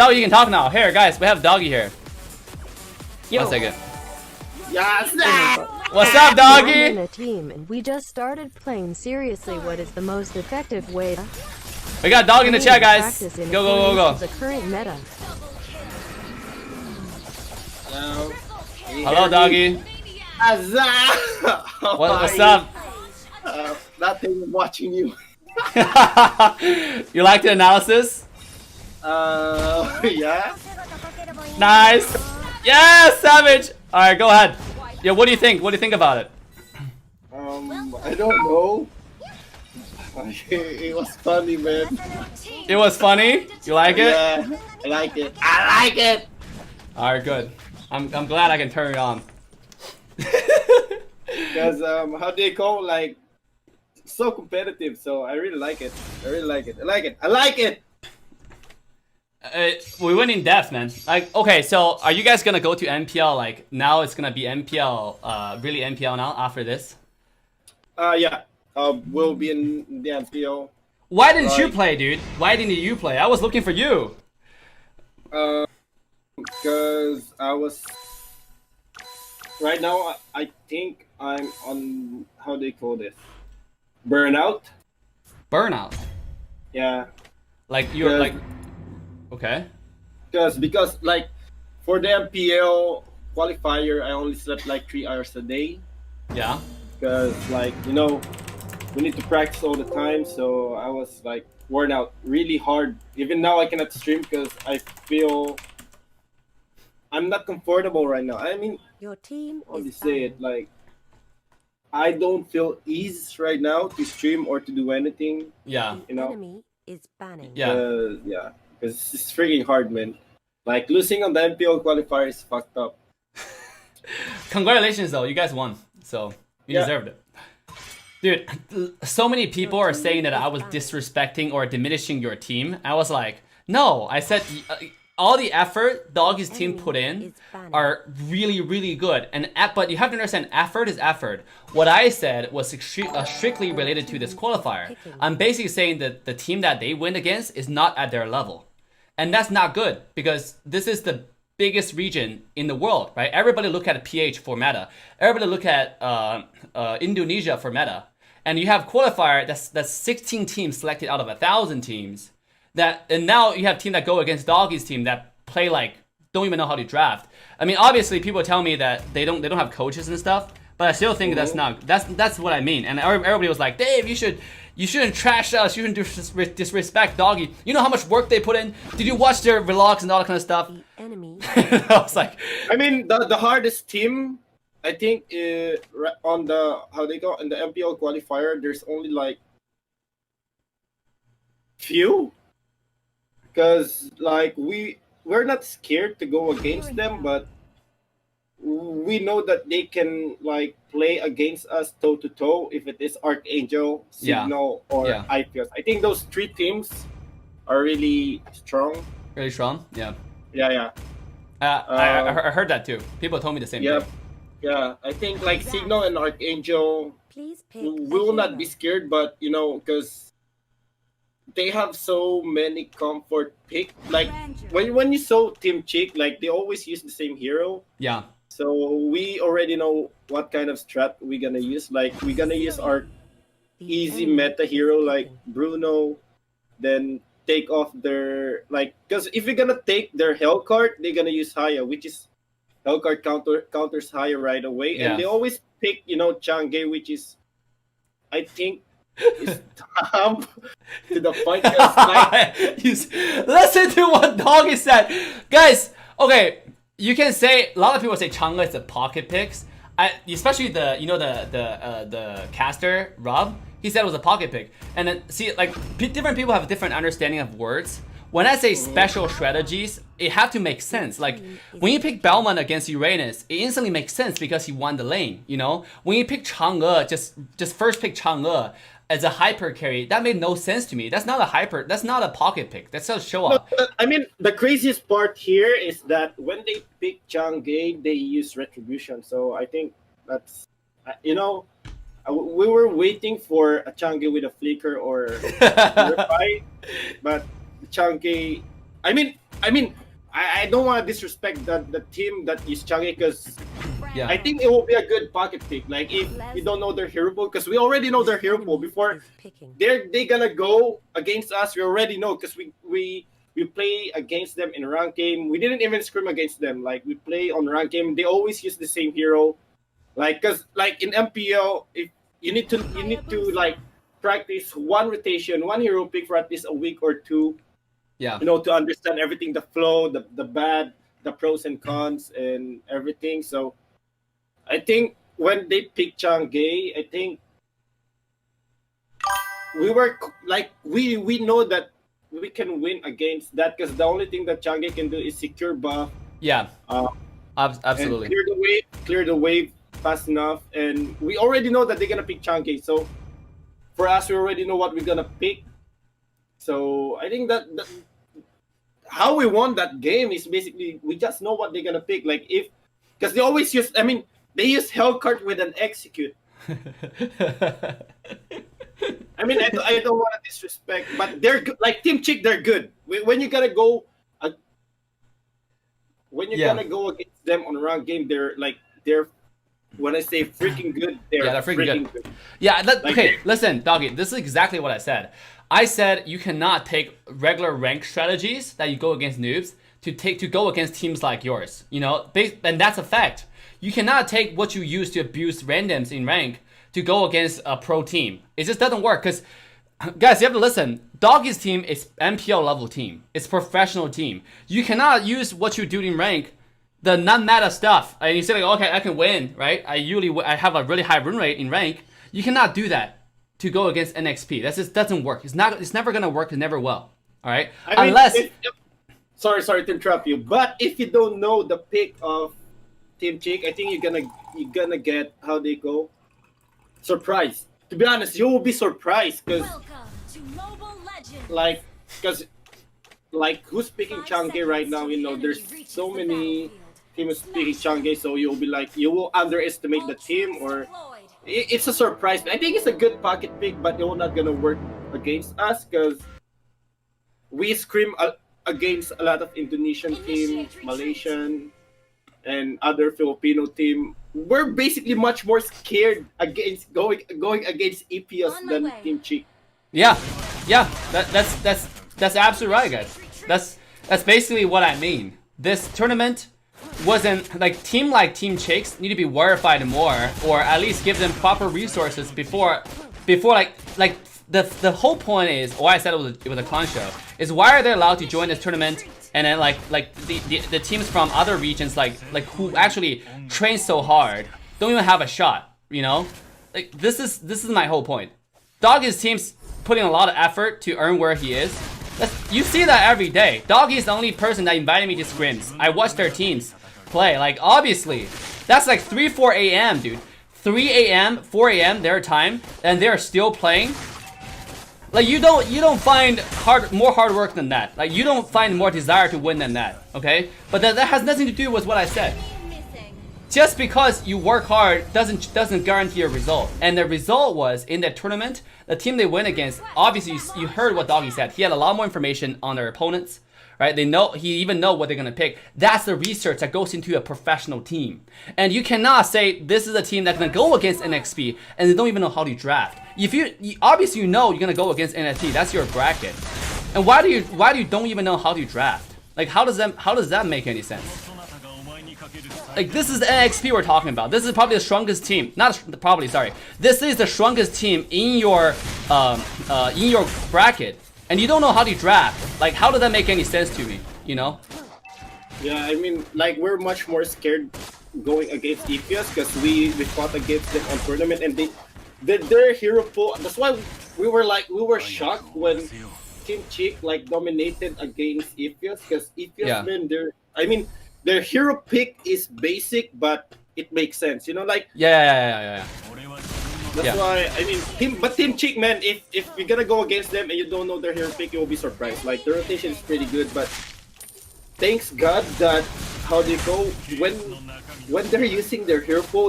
Doggy, you can talk now. Here, guys, we have Doggy here. Yo. 1 second. Yes. What's up, I'm Doggy? in a team, and we just started playing. Seriously, what is the most effective way to We got Doggy in the chat, guys. practice in Go, go, go, accordance go. with the current meta? Hello. Can you Hello, hear me? Doggy. Azza. What's up? Nothing. Watching you. You like the analysis? Yeah. Nice. Yes, Savage. All right, go ahead. Yeah, what do you think? What do you think about it? I don't know. It was funny, man. It was funny. You like it? Yeah, I like it. I like it. All right, good. I'm glad I can turn it on. Because how they call like so competitive. So I really like it. I really like it. I like it. I like it. We went in depth, man. Like, okay, so are you guys gonna go to MPL? Like, now it's gonna be MPL, really MPL now after this? Yeah. We'll be in the MPO. Why didn't you play, dude? Why didn't you play? I was looking for you. Because I was right now. I think I'm on how they call this burnout. Burnout. Yeah. Like you're Yeah. like, okay. Because like for the MPL qualifier, I only slept like 3 hours a day. Yeah. Because like we need to practice all the time. So I was like worn out really hard. Even now I cannot stream because I feel I'm not comfortable right now. I mean, Your team how do you is say it? Like I don't feel ease right now to stream or to do anything. Yeah. The You know? enemy is banning. Yeah. Yeah. Because it's freaking hard, man. Like losing on the MPL qualifier is fucked up. Congratulations, though. You guys won, so you Yeah. deserved it. Dude, so many people are saying that I was disrespecting or diminishing your team. I was like, no. I said all the effort Doggie's team put in are really, really good. But you have to understand, effort is effort. What I said was strictly related to this qualifier. I'm basically saying that the team that they win against is not at their level. And that's not good, because this is the biggest region in the world, right? Everybody look at PH for meta. Everybody look at Indonesia for meta. And you have qualifier that's 16 teams selected out of 1,000 teams. And now you have team that go against Doggie's team that play like don't even know how to draft. I mean, obviously people tell me that they don't have coaches and stuff, but I still think that's what I mean. And everybody was like, Dave, you shouldn't trash us. You shouldn't disrespect Doggy. You know how much work they put in? Did you watch their vlogs and all that kind of stuff? The enemy. I was like, I mean, the hardest team, I think, on the how they go in the MPL qualifier, there's only like few, because like we're not scared to go against them, but we know that they can like play against us toe to toe if it is Archangel, Yeah. Signal, or Yeah. IPS. I think those 3 teams are really strong. really strong. Yeah. Yeah. I heard that too. People told me the same Yeah. thing. Yeah, I think like Signal and Archangel, Please pick we a will not hero. be scared, but because they have so many comfort pick. Like when you saw Team Chick, like they always use the same hero. Yeah. So we already know what kind of strat we're gonna use. Like we're gonna use our The easy enemy meta is hero like taken. Bruno, then take off their like, because if you're gonna take their Hellcart, they're gonna use Haya, which is Hellcart counters Haya right away, Yeah. and they always pick Chang'e, which is I think is dumb to the point. 'Cause, like, Listen to what Doggy said, guys. Okay, you can say a lot of people say Chang'e is a pocket picks. Especially the caster Rob. He said it was a pocket pick, and then see like different people have different understanding of words. When I say special strategies, it have to make sense. Like when you pick Bellman against Uranus, it instantly makes sense because he won the lane. You know, when you pick Chang'e, just first pick Chang'e as a hyper carry, that made no sense to me. That's not a hyper. That's not a pocket pick. That's a show no, off. I mean, the craziest part here is that when they pick Chang'e, they use Retribution. So I think that's we were waiting for a Chang'e with a flicker or Purify, but Chang'e. I mean, I mean, I don't want to disrespect the team that is Changi because Yeah. I think it will be a good pocket pick. Like if you don't know their hero pool, because we already know their hero pool before they gonna go against us. We already know because we play against them in a rank game. We didn't even scrim against them. Like we play on rank game. They always use the same hero. Like because like in MPL, if you need to like practice one rotation, one hero pick for at least a week or two. Yeah. You know, to understand everything, the flow, the bad, the pros and cons, and everything. So I think when they picked Changi, I think we were like we know that we can win against that because the only thing that Changi can do is secure buff. Yeah. Absolutely. And clear the wave fast enough, and we already know that they're gonna pick Changi. So for us, we already know what we're gonna pick. So I think that how we won that game is basically we just know what they're gonna pick. Like if because they always use, I mean, they use Hellcart with an execute. I mean, I don't want to disrespect, but they're good. Like Team Chick, they're good. When you gotta go, gonna go against them on a round game, they're when I say freaking good, they're freaking good. Yeah. Like, Okay, listen, Doggy. This is exactly what I said. I said you cannot take regular rank strategies that you go against noobs to go against teams like yours. You know, and that's a fact. You cannot take what you use to abuse randoms in rank to go against a pro team. It just doesn't work because, guys, you have to listen. Doggy's team is MPL level team. It's professional team. You cannot use what you do in rank, the non-meta stuff, and you say like, okay, I can win, right? I have a really high run rate in rank. You cannot do that to go against NXP. That just doesn't work. It's never gonna work. It never will. All right. I mean, Unless. Sorry to interrupt you, but if you don't know the pick of Team Chick, I think you're gonna get how they go. Surprised. To be honest, you will be surprised because like who's picking Changi right now? You know, there's so many teams picking Changi, so you'll be like you will underestimate the team or. It's a surprise. I think it's a good pocket pick, but it's not gonna work against us because we scream against a lot of Indonesian team, Malaysian, and other Filipino team. We're basically much more scared against going against EPS than Team Chick. Yeah. That's absolutely right, guys. That's basically what I mean. This tournament wasn't like Team Chicks need to be verified more, or at least give them proper resources before like the whole point is why I said it was a clown show is why are they allowed to join this tournament and then like the teams from other regions like who actually train so hard don't even have a shot, you know? Like this is my whole point. Doggie's team's putting a lot of effort to earn where he is. You see that every day. Doggy is the only person that invited me to scrims. I watch their teams play. Like, obviously. That's like 3-4 a.m., dude. 3 a.m., 4 a.m. their time, and they're still playing. Like, you don't find more hard work than that. Like, you don't find more desire to win than that, okay? But that has nothing to do with what I said. Just because you work hard doesn't guarantee a result. And the result was, in that tournament, the team they went against, obviously you heard what Doggy said. He had a lot more information on their opponents, right? He even know what they're gonna pick. That's the research that goes into a professional team. And you cannot say this is a team that's gonna go against NXP and they don't even know how to draft. If you obviously you know you're gonna go against NXP, that's your bracket. And why do you don't even know how to draft? Like how does that make any sense? Like this is the NXP we're talking about. This is probably the strongest team. This is the strongest team in your bracket, and you don't know how to draft. Like how does that make any sense to me? You know? Yeah, I mean, like we're much more scared going against EPS because we fought against them on tournament and their hero pool. That's why we were shocked when Team Chick like dominated against EPS because EPS man, their hero pick is basic, but it makes sense. You know, like yeah. That's why I mean, Team Chick, man. If you're gonna go against them and you don't know their hero pick, you will be surprised. Like the rotation is pretty good, but thanks God that how they go when they're using their hero pool.